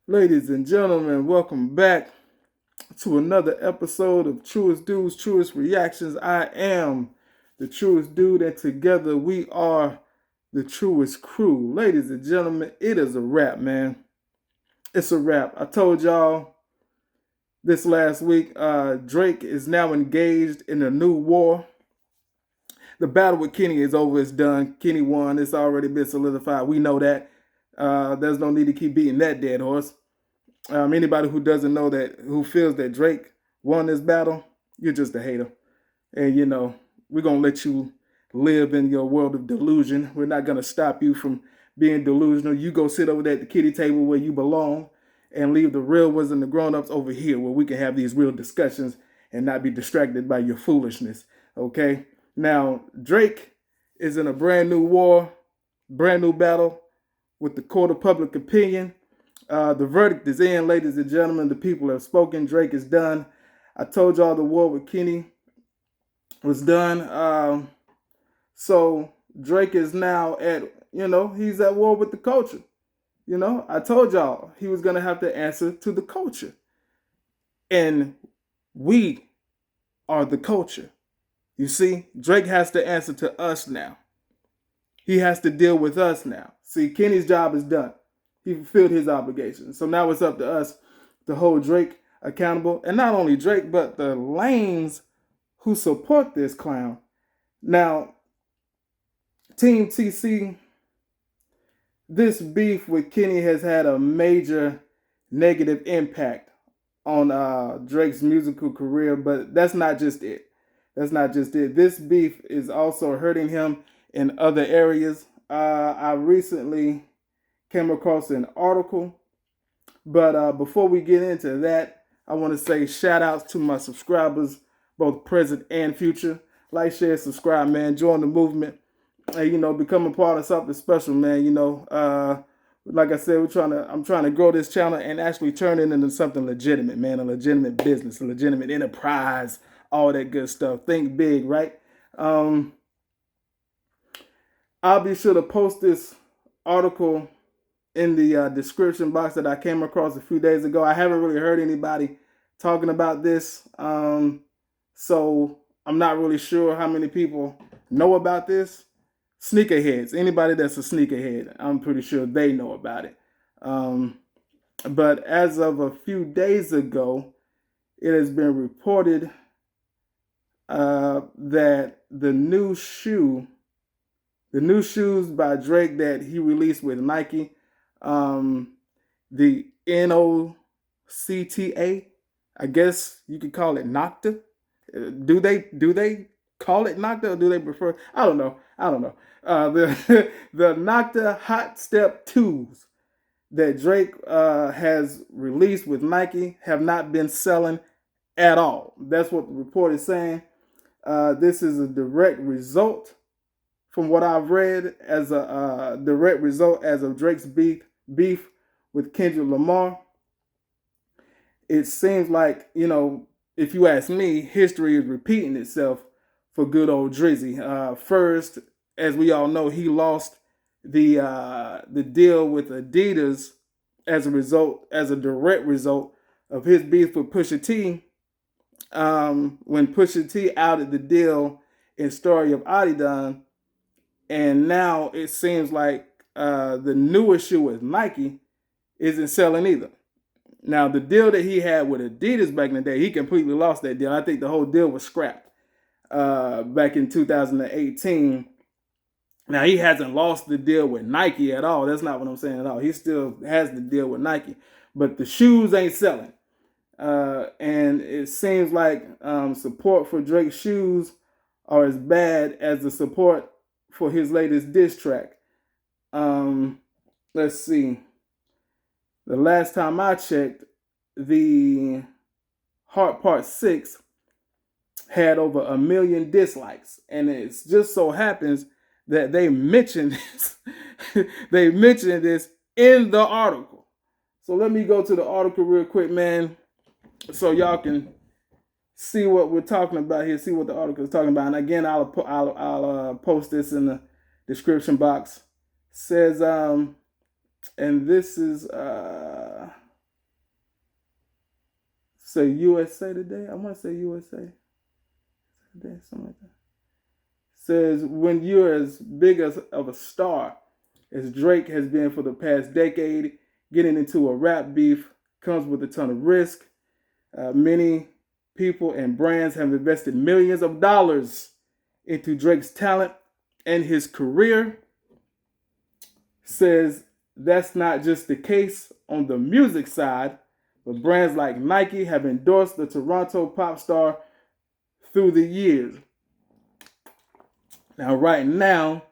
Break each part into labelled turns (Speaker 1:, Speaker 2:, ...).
Speaker 1: Ladies and gentlemen, welcome back to another episode of Truest Dudes, Truest Reactions. I am the Truest Dude, and together we are the Truest Crew. Ladies and gentlemen, it is a wrap, man. It's a wrap. I told y'all this last week, Drake is now engaged in a new war. The battle with Kenny is over. It's done. Kenny won. It's already been solidified. We know that. There's no need to keep beating that dead horse. Anybody who doesn't know that, who feels that Drake won this battle, you're just a hater. And, we're going to let you live in your world of delusion. We're not going to stop you from being delusional. You go sit over there at the kiddie table where you belong and leave the real ones and the grown-ups over here where we can have these real discussions and not be distracted by your foolishness, okay? Now, Drake is in a brand new war, brand new battle with the court of public opinion. The verdict is in, ladies and gentlemen. The people have spoken. Drake is done. I told y'all the war with Kenny was done. So Drake is now he's at war with the culture. I told y'all he was going to have to answer to the culture. And we are the culture. You see, Drake has to answer to us now. He has to deal with us now. See, Kenny's job is done. He fulfilled his obligations. So now it's up to us to hold Drake accountable. And not only Drake, but the lanes who support this clown. Now, Team TC, this beef with Kenny has had a major negative impact on Drake's musical career, but that's not just it. That's not just it. This beef is also hurting him in other areas. I recently came across an article, but before we get into that, I want to say shout outs to my subscribers, both present and future. Like, share, subscribe, man. Join the movement. Become a part of something special, man. Like I said, I'm trying to grow this channel and actually turn it into something legitimate, man. A legitimate business, a legitimate enterprise, all that good stuff. Think big, right? I'll be sure to post this article in the description box that I came across a few days ago. I haven't really heard anybody talking about this, so I'm not really sure how many people know about this. Sneakerheads, anybody that's a sneakerhead, I'm pretty sure they know about it. But as of a few days ago, it has been reported that the new shoes by Drake that he released with Nike, the NOCTA, I guess you could call it NOCTA. Do they call it NOCTA, or do they prefer? I don't know. The NOCTA Hot Step IIs that Drake has released with Nike have not been selling at all. That's what the report is saying. This is a direct result, from what I've read, as a direct result as of Drake's beef with Kendrick Lamar. It seems like, if you ask me, history is repeating itself for good old Drizzy. First, as we all know, he lost the deal with Adidas as a direct result of his beef with Pusha T. When Pusha T outed the deal in Story of Adidon, and now it seems like the newer shoe with Nike isn't selling either. Now, the deal that he had with Adidas back in the day, he completely lost that deal. I think the whole deal was scrapped back in 2018. Now, he hasn't lost the deal with Nike at all. That's not what I'm saying at all. He still has the deal with Nike. But the shoes ain't selling. And it seems like support for Drake's shoes are as bad as the support for his latest diss track. Let's see. The last time I checked, the Heart Part 6 had over 1 million dislikes. And it just so happens that they mentioned this. They mentioned this in the article. So let me go to the article real quick, man, so y'all can see what we're talking about here, see what the article is talking about. And again, I'll post this in the description box. It says, and this is say USA Today. I want to say USA Today, something like that. Says when you're as big as of a star as Drake has been for the past decade, getting into a rap beef comes with a ton of risk. Many people and brands have invested millions of dollars into Drake's talent and his career. Says that's not just the case on the music side, but brands like Nike have endorsed the Toronto pop star through the years. Now, right now,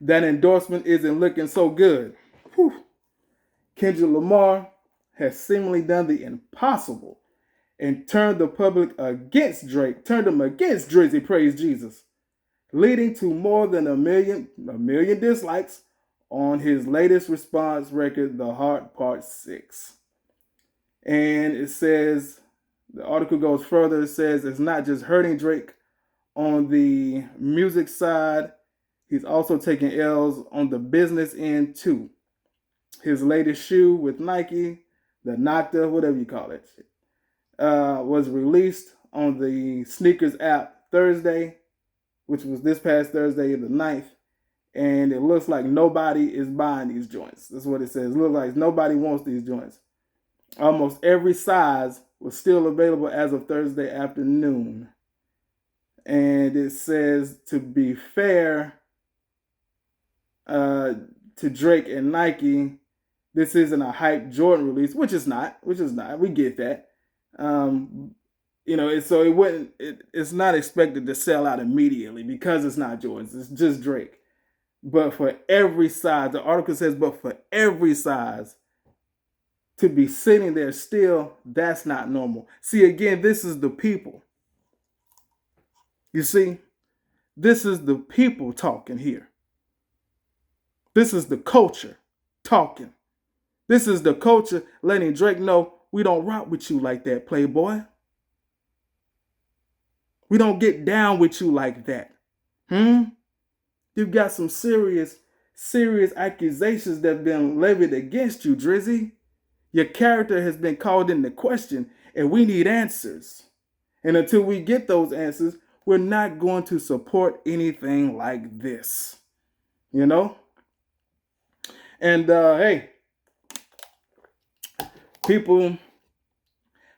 Speaker 1: that endorsement isn't looking so good. Whew. Kendrick Lamar has seemingly done the impossible and turned the public against Drake, turned them against Drizzy, praise Jesus, leading to more than a million dislikes on his latest response record, The Heart Part 6. And it says, the article goes further, it says it's not just hurting Drake on the music side, he's also taking L's on the business end too. His latest shoe with Nike, the NOCTA, whatever you call it, was released on the sneakers app Thursday, which was this past Thursday, the 9th. And it looks like nobody is buying these joints. That's what it says. It looks like nobody wants these joints. Almost every size was still available as of Thursday afternoon. And it says, to be fair to Drake and Nike, this isn't a hype Jordan release, which is not. We get that. It's not expected to sell out immediately because it's not Jordans. It's just Drake. But for every size, the article says, but for every size to be sitting there still, that's not normal. See, again, this is the people. You see, this is the people talking here. This is the culture talking. This is the culture letting Drake know we don't rock with you like that, Playboy. We don't get down with you like that. You've got some serious accusations that have been levied against you, Drizzy. Your character has been called into question, and we need answers. And until we get those answers, we're not going to support anything like this. You know? And, hey, people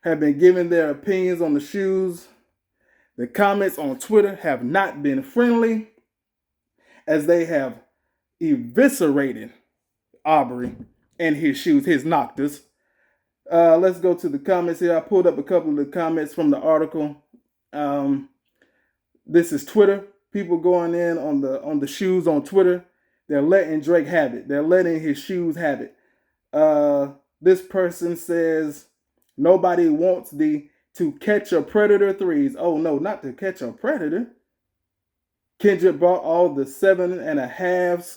Speaker 1: have been giving their opinions on the shoes. The comments on Twitter have not been friendly, as they have eviscerated Aubrey and his shoes, his NOCTAs. Let's go to the comments here. I pulled up a couple of the comments from the article. This is Twitter. People going in on the shoes on Twitter. They're letting Drake have it. They're letting his shoes have it. This person says, nobody wants to catch a predator threes. Oh no, not to catch a predator. Kendrick brought all the 7.5s.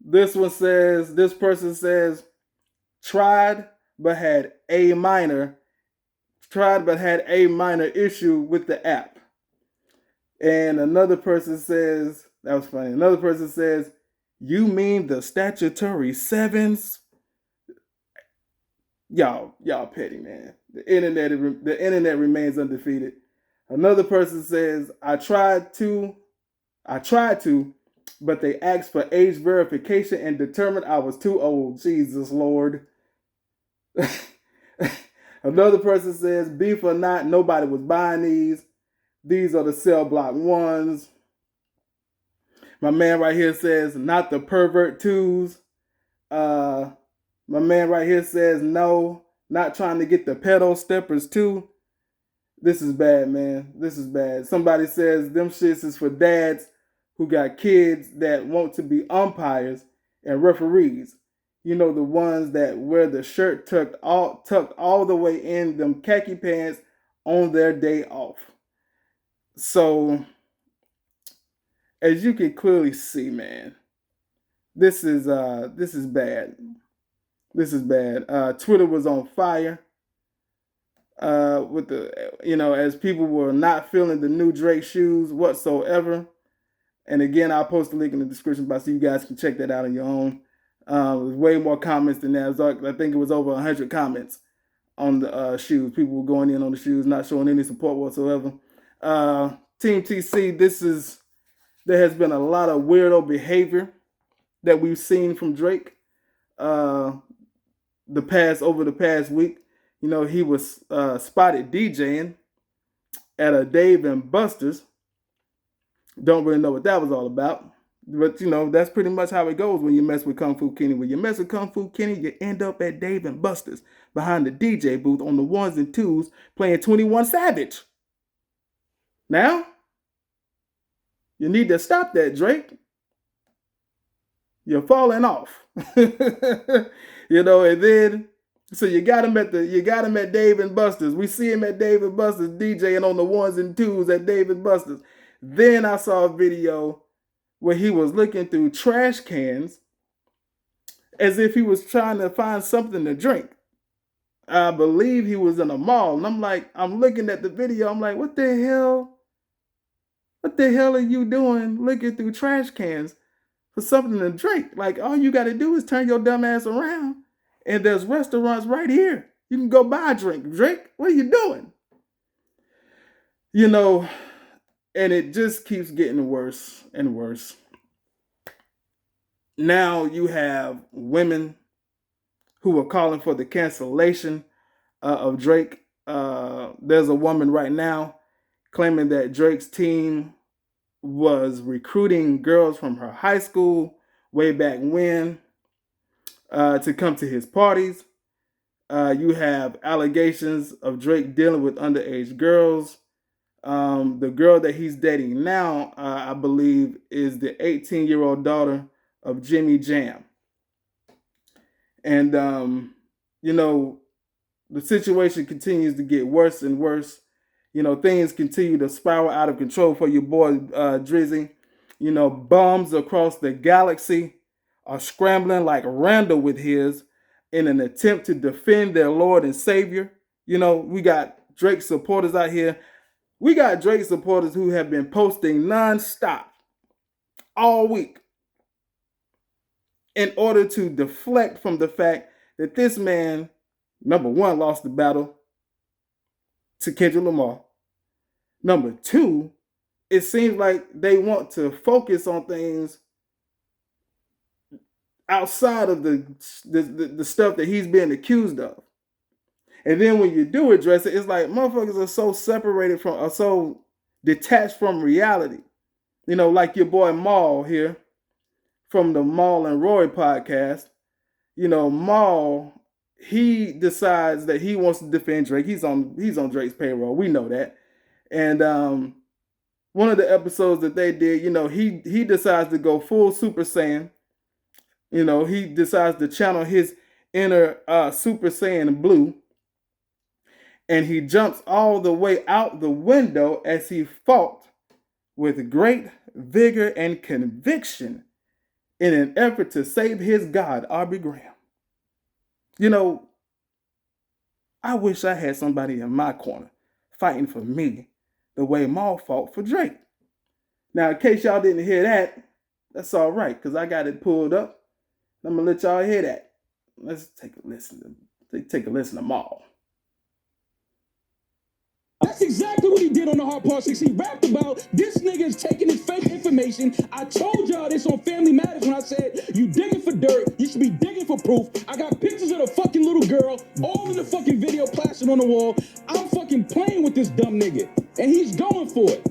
Speaker 1: This person says, tried but had a minor issue with the app. And another person says, that was funny. Another person says, you mean the statutory 7s? Y'all petty, man. The internet remains undefeated. Another person says, I tried to, but they asked for age verification and determined I was too old. Jesus Lord. Another person says, beef or not, nobody was buying these. These are the cell block ones. My man right here says, not the pervert 2s. My man right here says, no, not trying to get the pedal steppers too. This is bad, man. This is bad. Somebody says them shits is for dads who got kids that want to be umpires and referees. You know, the ones that wear the shirt tucked all the way in them khaki pants on their day off. So, as you can clearly see, man, this is bad. This is bad. Twitter was on fire. With as people were not feeling the new Drake shoes whatsoever. And again, I'll post the link in the description box so you guys can check that out on your own. Way more comments than that. I think it was over 100 comments on the shoes. People were going in on the shoes, not showing any support whatsoever. Team TC, there has been a lot of weirdo behavior that we've seen from Drake over the past week. You know, he was spotted DJing at a Dave and Buster's. Don't really know what that was all about. But, you know, that's pretty much how it goes when you mess with Kung Fu Kenny. When you mess with Kung Fu Kenny, you end up at Dave and Buster's behind the DJ booth on the ones and twos playing 21 Savage. Now, you need to stop that, Drake. You're falling off. You know, and then, so you got him at Dave and Buster's. We see him at Dave and Buster's DJing on the ones and twos at Dave and Buster's. Then I saw a video where he was looking through trash cans as if he was trying to find something to drink. I believe he was in a mall. And I'm looking at the video. I'm like, what the hell? What the hell are you doing looking through trash cans for something to drink? Like, all you got to do is turn your dumb ass around and there's restaurants right here. You can go buy a drink. Drake, what are you doing? You know, and it just keeps getting worse and worse. Now you have women who are calling for the cancellation of Drake. There's a woman right now claiming that Drake's team was recruiting girls from her high school way back when to come to his parties. You have allegations of Drake dealing with underage girls. The girl that he's dating now, I believe, is the 18-year-old daughter of Jimmy Jam. And, you know, the situation continues to get worse and worse. You know, things continue to spiral out of control for your boy Drizzy. You know, bums across the galaxy are scrambling like Randall with his in an attempt to defend their Lord and Savior. You know, we got Drake supporters out here. We got Drake supporters who have been posting nonstop all week in order to deflect from the fact that this man, number one, lost the battle to Kendrick Lamar. Number two, it seems like they want to focus on things outside of the stuff that he's being accused of. And then when you do address it, it's like motherfuckers are so separated from, are so detached from reality. You know, like your boy Maul here from the Maul and Roy podcast. You know, Maul, he decides that he wants to defend Drake. He's on Drake's payroll. We know that. And one of the episodes that they did, you know, he decides to go full Super Saiyan. You know, he decides to channel his inner Super Saiyan blue. And he jumps all the way out the window as he fought with great vigor and conviction in an effort to save his God, Aubrey Graham. You know, I wish I had somebody in my corner fighting for me the way Maul fought for Drake. Now, in case y'all didn't hear that, that's all right, because I got it pulled up. I'm going to let y'all hear that. Let's take a listen to Maul.
Speaker 2: That's exactly what he did on the Hard Part 6. He rapped about this nigga is taking his fake information. I told y'all this on Family Matters when I said, you digging for dirt, you should be digging for proof. I got pictures of the fucking little girl, all in the fucking video plastered on the wall. I'm fucking playing with this dumb nigga, and he's going for it.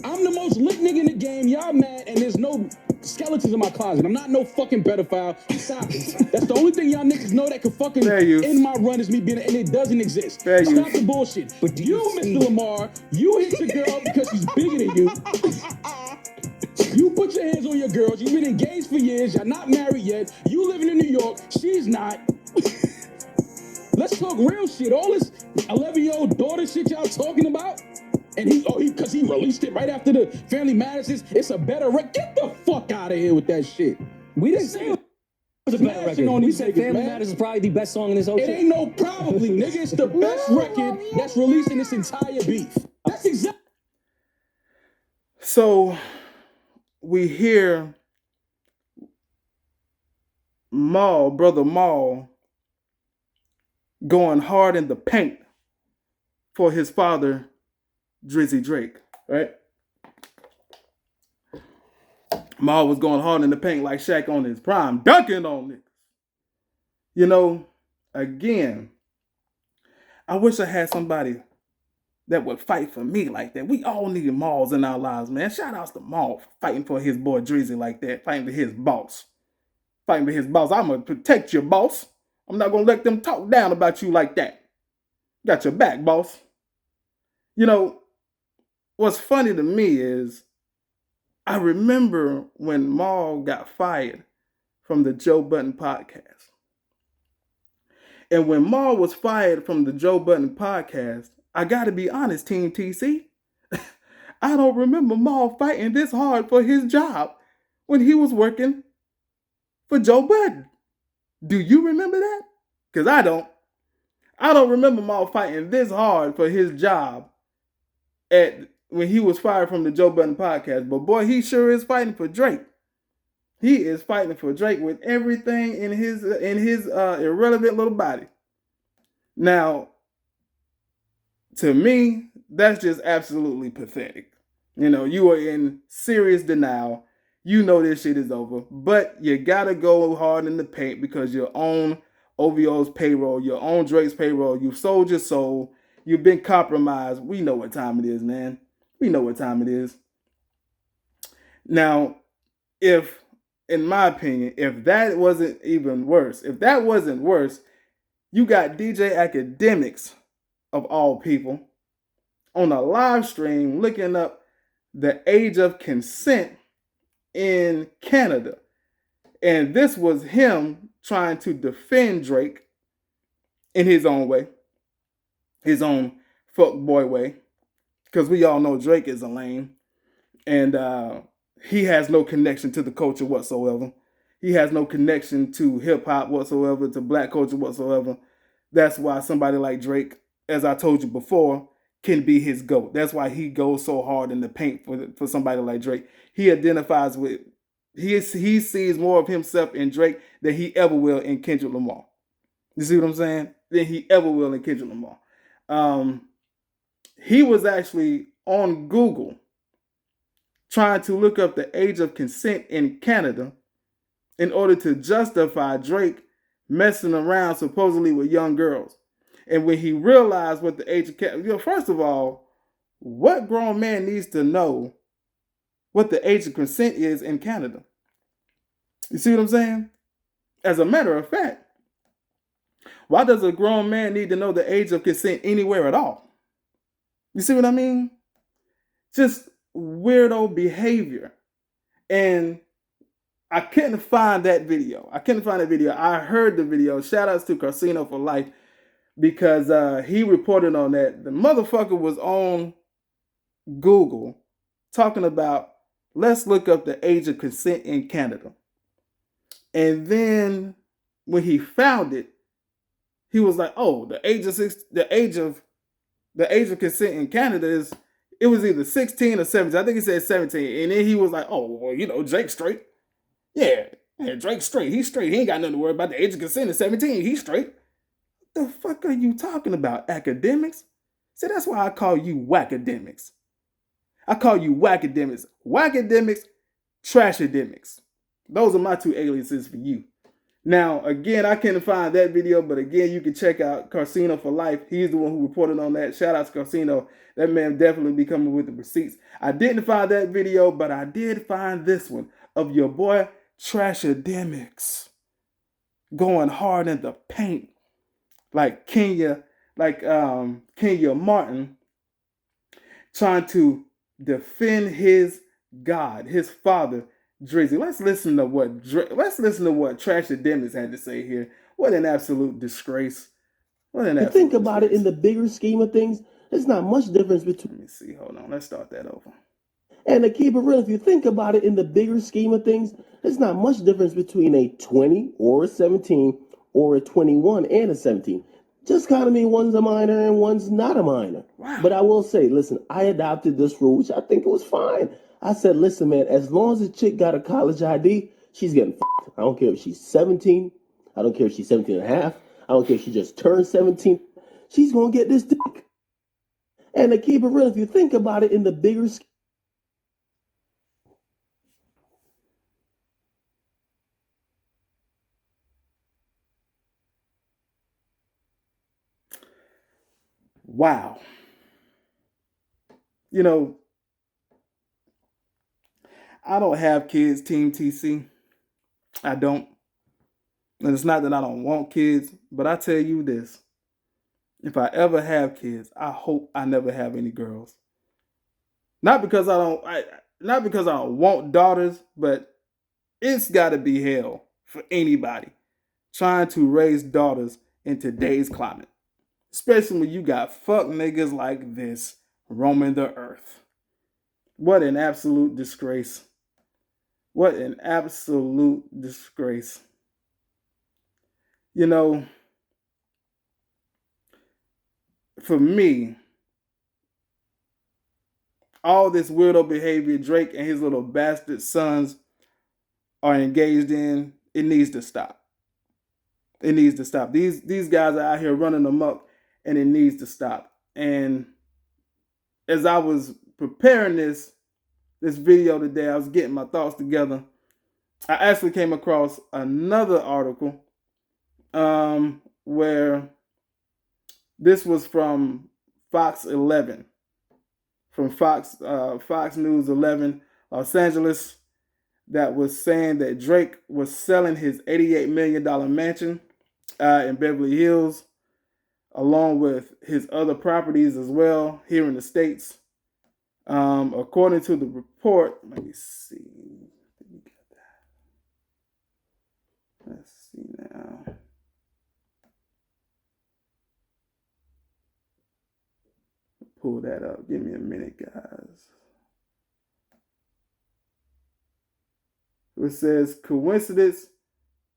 Speaker 2: I'm the most lit nigga in the game. Y'all mad, and there's no skeletons in my closet. I'm not no fucking pedophile. Stop it. That's the only thing y'all niggas know that could fucking end my run is me being, and it doesn't exist. Stop the bullshit. But you, Mr. Lamar, you hit your girl because she's bigger than you. You put your hands on your girls. You've been engaged for years. Y'all not married yet. You living in New York. She's not. Let's talk real shit. All this 11-year-old daughter shit y'all talking about. And because he released it right after the Family Matters, it's a better record. Get the fuck out of here with that shit. We didn't say it was a better record. We said Family Matters is probably the best song in this whole shit. It ain't no probably, nigga. It's the best record that's released in this entire beef. That's exactly.
Speaker 1: So we hear Brother Maul, going hard in the paint for his father, Drizzy Drake, right? Maul was going hard in the paint like Shaq on his prime, dunking on niggas. You know, again, I wish I had somebody that would fight for me like that. We all need Mauls in our lives, man. Shout outs to Maul fighting for his boy Drizzy like that, fighting for his boss. Fighting for his boss. I'm going to protect your boss. I'm not going to let them talk down about you like that. Got your back, boss. You know, what's funny to me is I remember when Maul got fired from the Joe Budden podcast. And when Maul was fired from the Joe Budden podcast, I got to be honest, Team TC, I don't remember Maul fighting this hard for his job when he was working for Joe Budden. Do you remember that? Because I don't. I don't remember Maul fighting this hard for his job when he was fired from the Joe Budden podcast. But boy, he sure is fighting for Drake. He is fighting for Drake with everything in his irrelevant little body. Now, to me, that's just absolutely pathetic. You know, you are in serious denial. You know this shit is over, but you gotta go hard in the paint because you're on OVO's payroll, you're on Drake's payroll. You've sold your soul. You've been compromised. We know what time it is, man. We know what time it is. Now, in my opinion, if that wasn't worse, you got DJ Academics, of all people, on a live stream looking up the age of consent in Canada. And this was him trying to defend Drake in his own way, his own fuckboy way, because we all know Drake is a lame, and he has no connection to the culture whatsoever. He has no connection to hip-hop whatsoever, to black culture whatsoever. That's why somebody like Drake, as I told you before, can be his GOAT. That's why he goes so hard in the paint for somebody like Drake. He identifies with, he sees more of himself in Drake than he ever will in Kendrick Lamar. You see what I'm saying? Than he ever will in Kendrick Lamar. He was actually on Google trying to look up the age of consent in Canada in order to justify Drake messing around supposedly with young girls. And when he realized what the age of consent, first of all, what grown man needs to know what the age of consent is in Canada? You see what I'm saying? As a matter of fact, why does a grown man need to know the age of consent anywhere at all? You see what I mean? Just weirdo behavior. And I couldn't find that video. I heard the video. Shout outs to Casino for Life, because he reported on that. The motherfucker was on Google talking about, let's look up the age of consent in Canada. And then when he found it, he was like, oh, the age of consent in Canada is, it was either 16 or 17. I think he said 17. And then he was like, oh, well, Drake's straight. Yeah, Drake's straight. He's straight. He ain't got nothing to worry about. The age of consent is 17. He's straight. What the fuck are you talking about, academics? See, that's why I call you whackademics. I call you whackademics. Whackademics, trashademics. Those are my two aliases for you. Now, again, I couldn't find that video, but again, you can check out Casino for Life. He's the one who reported on that. Shout out to Casino. That man definitely be coming with the receipts. I didn't find that video, but I did find this one of your boy Trashademics going hard in the paint like Kenya Martin, trying to defend his God, his father, Drizzy. Let's listen to what Trashademics had to say here. What an absolute disgrace.
Speaker 3: Think about it in the bigger scheme of things. There's not much difference between.
Speaker 1: Let me see. Hold on. Let's start that over.
Speaker 3: And to keep it real, if you think about it in the bigger scheme of things, there's not much difference between a 20 or a 17 or a 21 and a 17. Just kind of mean one's a minor and one's not a minor.
Speaker 1: Wow.
Speaker 3: But I will say, listen, I adopted this rule, which I think it was fine. I said, listen, man, as long as the chick got a college ID, she's getting fucked. I don't care if she's 17. I don't care if she's 17 and a half. I don't care if she just turned 17. She's going to get this dick. And to keep it real, if you think about it in the bigger scheme,
Speaker 1: wow. You know, I don't have kids, Team TC. I don't. And it's not that I don't want kids, but I tell you this. If I ever have kids, I hope I never have any girls. Not because I don't want daughters, but it's got to be hell for anybody trying to raise daughters in today's climate. Especially when you got fuck niggas like this roaming the earth. What an absolute disgrace. What an absolute disgrace. You know, for me, all this weirdo behavior Drake and his little bastard sons are engaged in, it needs to stop. It needs to stop. These guys are out here running amok, and it needs to stop. And as I was preparing this video today, I was getting my thoughts together. I actually came across another article where this was from Fox 11, from Fox News 11, Los Angeles, that was saying that Drake was selling his $88 million mansion in Beverly Hills, along with his other properties as well here in the States. According to the report, let me see. Let's see now. Pull that up. Give me a minute, guys. It says, coincidence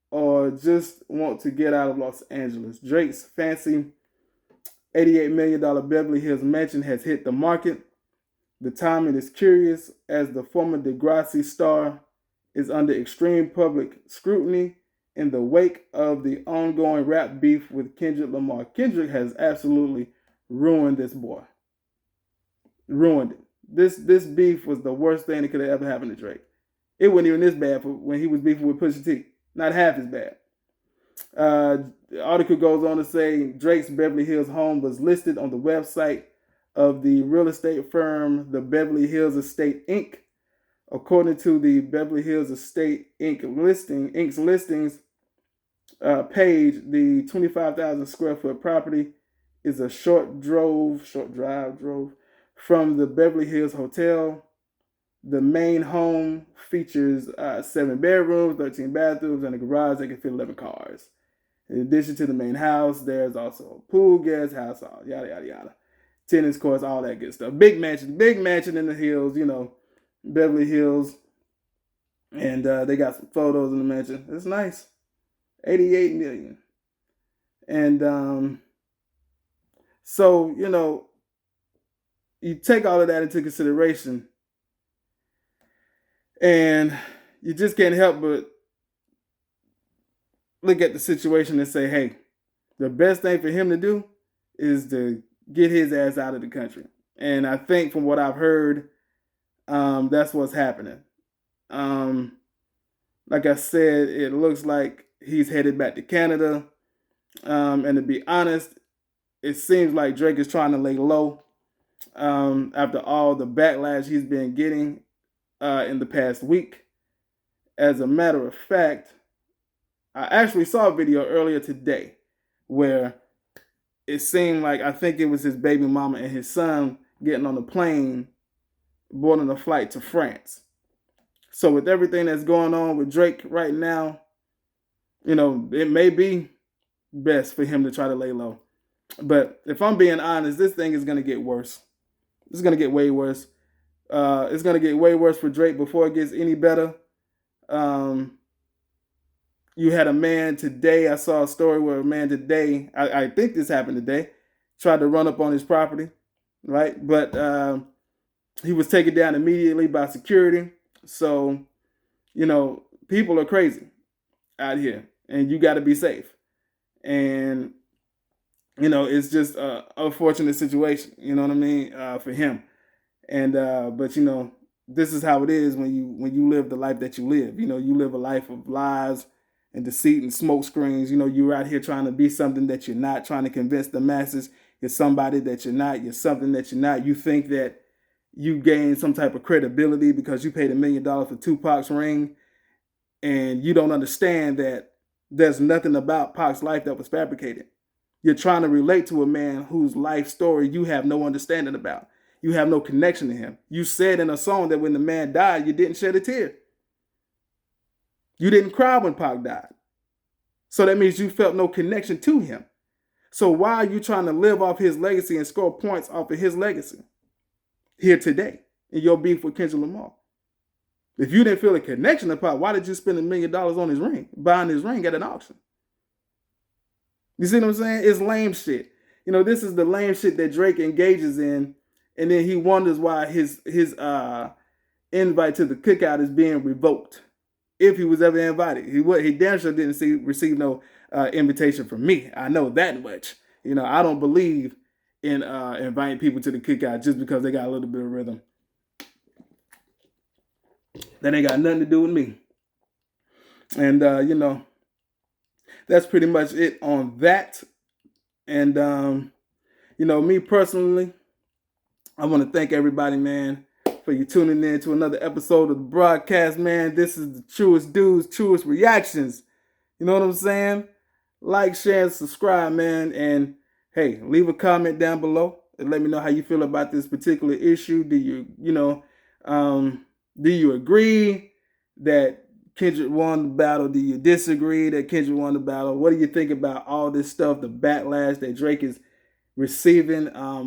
Speaker 1: or just want to get out of Los Angeles. Drake's fancy $88 million Beverly Hills mansion has hit the market. The timing is curious as the former Degrassi star is under extreme public scrutiny in the wake of the ongoing rap beef with Kendrick Lamar. Kendrick has absolutely ruined this boy. Ruined it. This beef was the worst thing that could have ever happened to Drake. It wasn't even this bad for when he was beefing with Pusha T. Not half as bad. The article goes on to say Drake's Beverly Hills home was listed on the website of the real estate firm, the Beverly Hills Estate Inc. According to the Beverly Hills Estate Inc.'s listings page, the 25,000 square foot property is a short drive from the Beverly Hills Hotel. The main home features 7 bedrooms, 13 bathrooms, and a garage that can fit 11 cars. In addition to the main house, there's also a pool, guest house, yada, yada, yada. Tennis courts, all that good stuff. Big mansion in the hills, Beverly Hills. And they got some photos in the mansion. It's nice. $88 million. And so, you take all of that into consideration, and you just can't help but look at the situation and say, hey, the best thing for him to do is to get his ass out of the country. And I think from what I've heard, that's what's happening. Like I said, it looks like he's headed back to Canada. And to be honest, it seems like Drake is trying to lay low after all the backlash he's been getting in the past week. As a matter of fact, I actually saw a video earlier today where it seemed like, I think it was his baby mama and his son getting on the plane, boarding a flight to France. So with everything that's going on with Drake right now, it may be best for him to try to lay low. But if I'm being honest, this thing is going to get worse. It's going to get way worse. It's going to get way worse for Drake before it gets any better. You had a man today, I saw a story where a man today, I think this happened today, tried to run up on his property, right? But he was taken down immediately by security. So, people are crazy out here, and you got to be safe. And it's just a unfortunate situation. You know what I mean, for him. And but this is how it is when you live the life that you live. You live a life of lies and deceit and smoke screens. You're out here trying to be something that you're not, trying to convince the masses you're somebody that you're not, you're something that you're not. You think that you gain some type of credibility because you paid $1 million for Tupac's ring, and you don't understand that there's nothing about Pac's life that was fabricated. You're trying to relate to a man whose life story you have no understanding about. You have no connection to him. You said in a song that when the man died, you didn't shed a tear. You didn't cry when Pac died. So that means you felt no connection to him. So why are you trying to live off his legacy and score points off of his legacy here today in your beef with Kendrick Lamar? If you didn't feel a connection to Pac, why did you spend $1 million on his ring, buying his ring at an auction? You see what I'm saying? It's lame shit. This is the lame shit that Drake engages in, and then he wonders why his invite to the cookout is being revoked. If he was ever invited, he damn sure didn't receive no invitation from me. I know that much. I don't believe in inviting people to the cookout just because they got a little bit of rhythm. That ain't got nothing to do with me. And that's pretty much it on that. And me personally, I want to thank everybody, man, for you tuning in to another episode of the broadcast, man. This is the Truest Dudes, Truest Reactions. You know what I'm saying? Like, share, and subscribe, man. And hey, leave a comment down below and let me know how you feel about this particular issue. Do you agree that Kendrick won the battle? Do you disagree that Kendrick won the battle? What do you think about all this stuff, the backlash that Drake is receiving,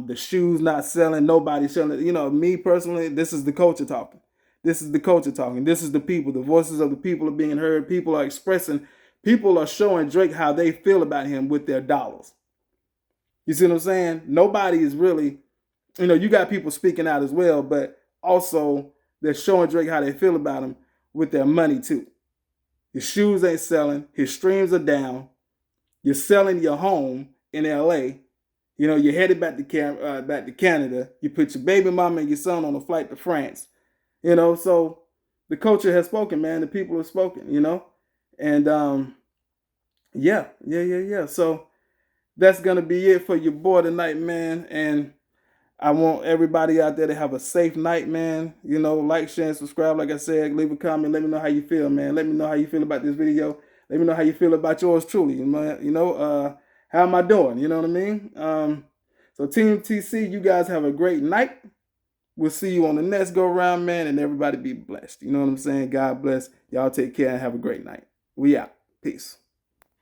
Speaker 1: the shoes not selling, nobody selling? Me personally, this is the culture talking. This is the culture talking. This is the people. The voices of the people are being heard. People are expressing. People are showing Drake how they feel about him with their dollars. You see what I'm saying? Nobody is really, you got people speaking out as well, but also they're showing Drake how they feel about him with their money too. His shoes ain't selling. His streams are down. You're selling your home in LA. You're headed back to Canada. You put your baby mama and your son on a flight to France. So the culture has spoken, man. The people have spoken, And yeah. So that's gonna be it for your boy tonight, man. And I want everybody out there to have a safe night, man. Like, share, and subscribe. Like I said, leave a comment. Let me know how you feel, man. Let me know how you feel about this video. Let me know how you feel about yours truly. How am I doing? You know what I mean? So Team TC, you guys have a great night. We'll see you on the next go round, man. And everybody be blessed. You know what I'm saying? God bless. Y'all take care and have a great night. We out. Peace.